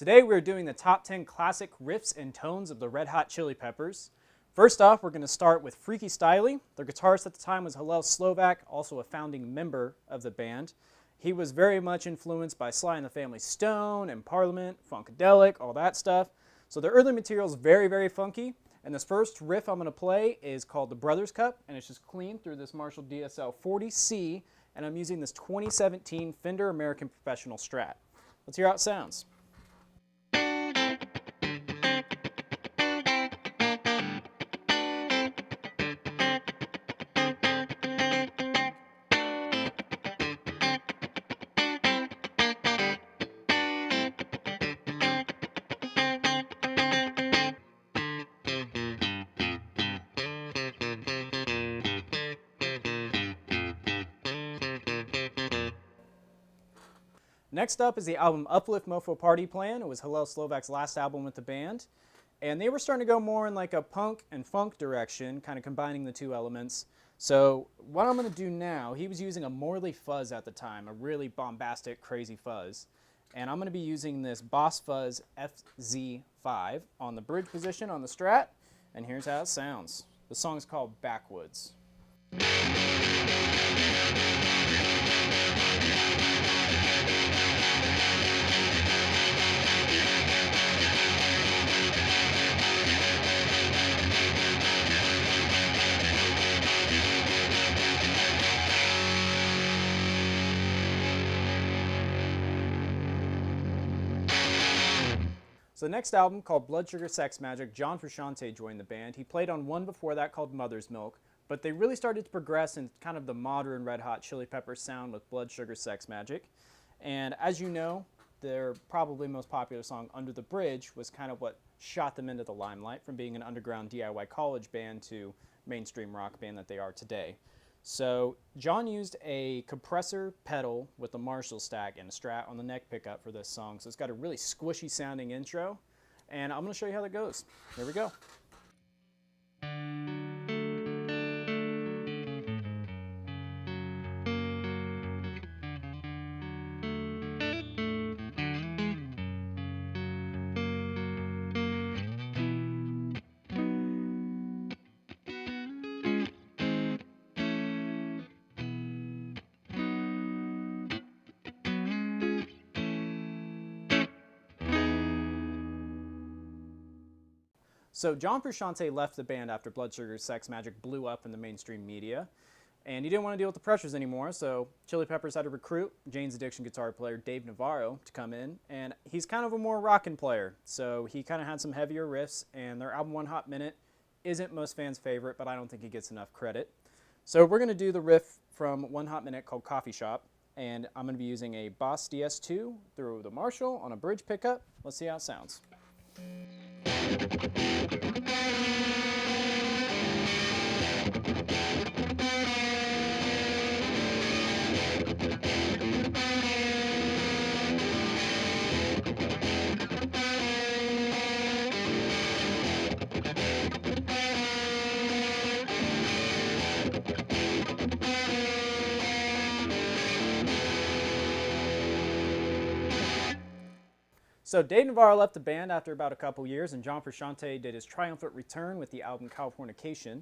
Today we're doing the top 10 classic riffs and tones of the Red Hot Chili Peppers. First off, we're going to start with Freaky Styley. Their guitarist at the time was Hillel Slovak, also a founding member of the band. He was very much influenced by Sly and the Family Stone and Parliament, Funkadelic, all that stuff. So the early material is very, very funky. And this first riff I'm going to play is called the Brothers Cup, and it's just clean through this Marshall DSL 40C, and I'm using this 2017 Fender American Professional Strat. Let's hear how it sounds. Next up is the album Uplift, Mofo Party Plan. It was Hillel Slovak's last album with the band. And they were starting to go more in like a punk and funk direction, kind of combining the two elements. So what I'm going to do now, he was using a Morley fuzz at the time, a really bombastic, crazy fuzz. And I'm going to be using this Boss Fuzz FZ5 on the bridge position on the Strat. And here's how it sounds. The song is called Backwoods. So the next album, called Blood Sugar Sex Magik, John Frusciante joined the band. He played on one before that called Mother's Milk, but they really started to progress in kind of the modern Red Hot Chili Peppers sound with Blood Sugar Sex Magik. And as you know, their probably most popular song, Under the Bridge, was kind of what shot them into the limelight from being an underground DIY college band to mainstream rock band that they are today. So John used a compressor pedal with a Marshall stack and a Strat on the neck pickup for this song. So it's got a really squishy sounding intro. And I'm going to show you how that goes. Here we go. So John Frusciante left the band after Blood Sugar Sex Magik blew up in the mainstream media, and he didn't want to deal with the pressures anymore, so Chili Peppers had to recruit Jane's Addiction guitar player Dave Navarro to come in, and he's kind of a more rockin' player, so he kind of had some heavier riffs, and their album One Hot Minute isn't most fans' favorite, but I don't think he gets enough credit. So we're going to do the riff from One Hot Minute called Coffee Shop, and I'm going to be using a Boss DS2 through the Marshall on a bridge pickup. Let's see how it sounds. So Dave Navarro left the band after about a couple years, and John Frusciante did his triumphant return with the album Californication.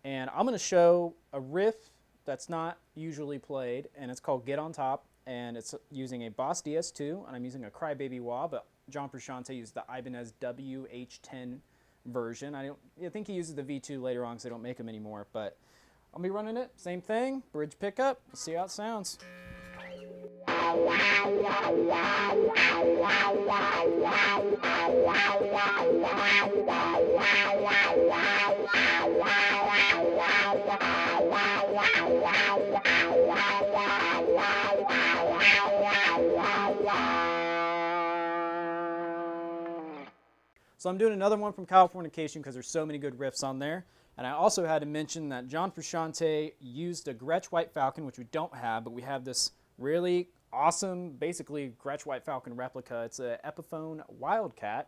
And I'm going to show a riff that's not usually played, and it's called Get On Top, and it's using a Boss DS2, and I'm using a Crybaby wah, but John Frusciante used the Ibanez WH10 version. I think he uses the V2 later on because they don't make them anymore, but I'll be running it. Same thing, bridge pickup. Let's see how it sounds. So I'm doing another one from Californication because there's so many good riffs on there. And I also had to mention that John Frusciante used a Gretsch White Falcon, which we don't have, but we have this really awesome, basically Gretsch White Falcon replica. It's a Epiphone Wildcat,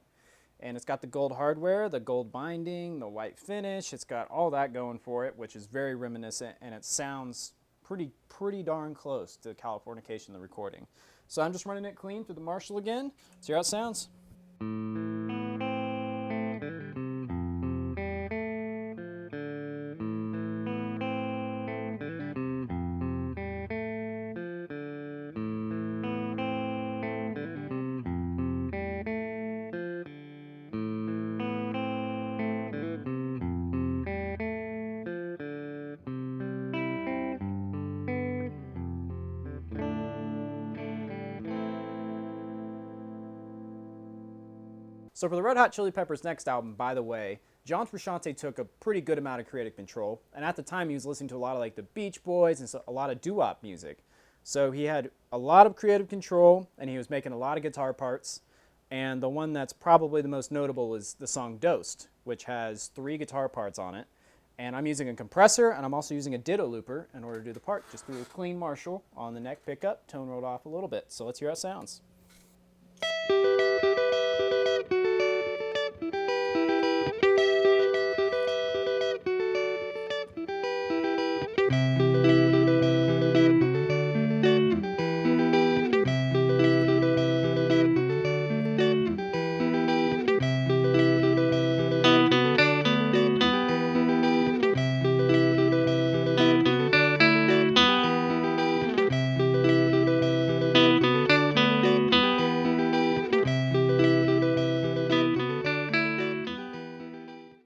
and it's got the gold hardware, the gold binding, the white finish. It's got all that going for it, which is very reminiscent, and it sounds pretty darn close to Californication, the recording. So I'm just running it clean through the Marshall again. See how it sounds. So for the Red Hot Chili Peppers' next album, by the way, John Frusciante took a pretty good amount of creative control, and at the time he was listening to a lot of like the Beach Boys and a lot of doo-wop music. So he had a lot of creative control, and he was making a lot of guitar parts, and the one that's probably the most notable is the song Dosed, which has 3 guitar parts on it, and I'm using a compressor, and I'm also using a ditto looper in order to do the part. Just threw a clean Marshall on the neck pickup, tone rolled off a little bit, so let's hear how it sounds.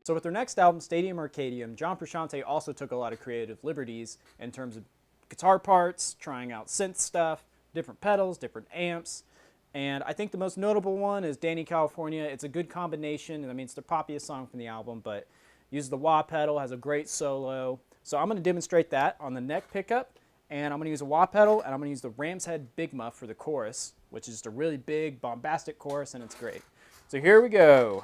So with their next album, Stadium Arcadium, John Frusciante also took a lot of creative liberties in terms of guitar parts, trying out synth stuff, different pedals, different amps. And I think the most notable one is Dani, California. It's a good combination. I mean, it's the poppiest song from the album, but uses the wah pedal, has a great solo. So I'm going to demonstrate that on the neck pickup, and I'm going to use a wah pedal, and I'm going to use the Ram's Head Big Muff for the chorus, which is just a really big, bombastic chorus, and it's great. So here we go.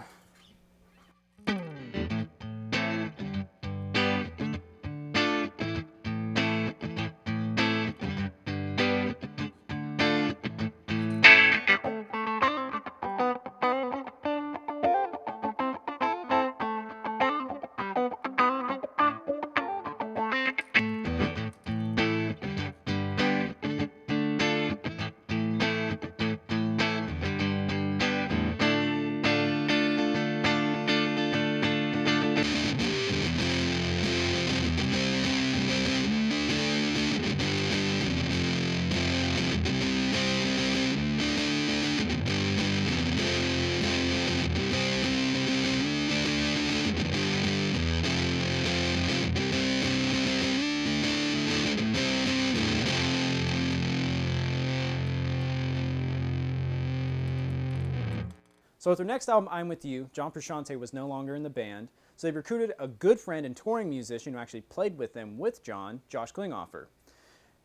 So with their next album, I'm With You, John Frusciante was no longer in the band, so they recruited a good friend and touring musician who actually played with them with John, Josh Klinghoffer.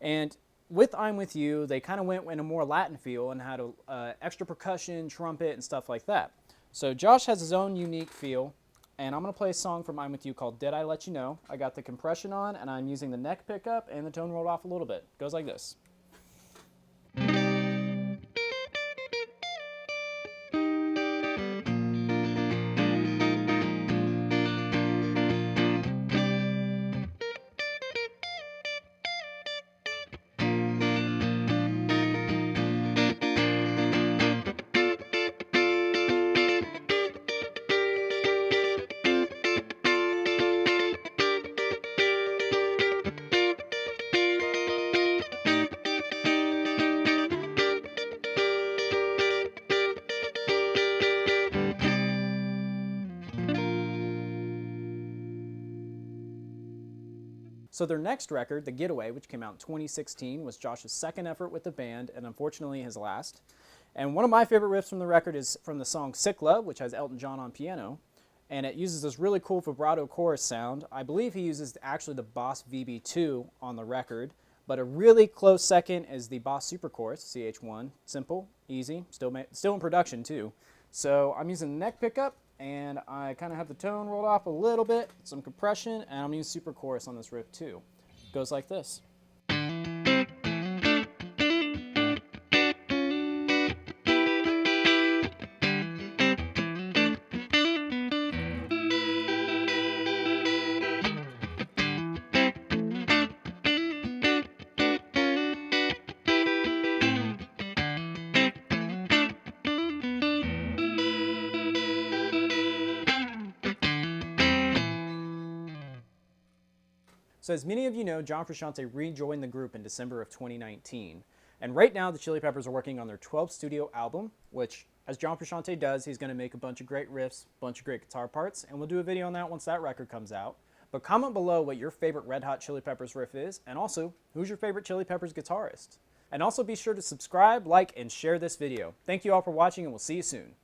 And with I'm With You, they kind of went in a more Latin feel and had extra percussion, trumpet, and stuff like that. So Josh has his own unique feel, and I'm going to play a song from I'm With You called Did I Let You Know. I got the compression on, and I'm using the neck pickup and the tone rolled off a little bit. It goes like this. So their next record, The Getaway, which came out in 2016, was Josh's second effort with the band, and unfortunately his last. And one of my favorite riffs from the record is from the song Sick Love, which has Elton John on piano. And it uses this really cool vibrato chorus sound. I believe he uses actually the Boss VB2 on the record, but a really close second is the Boss Super Chorus, CH1. Simple, easy, still in production too. So I'm using the neck pickup, and I kind of have the tone rolled off a little bit, some compression, and I'm using super chorus on this riff too. It goes like this. So as many of you know, John Frusciante rejoined the group in December of 2019. And right now, the Chili Peppers are working on their 12th studio album, which, as John Frusciante does, he's going to make a bunch of great riffs, a bunch of great guitar parts, and we'll do a video on that once that record comes out. But comment below what your favorite Red Hot Chili Peppers riff is, and also, who's your favorite Chili Peppers guitarist? And also be sure to subscribe, like, and share this video. Thank you all for watching, and we'll see you soon.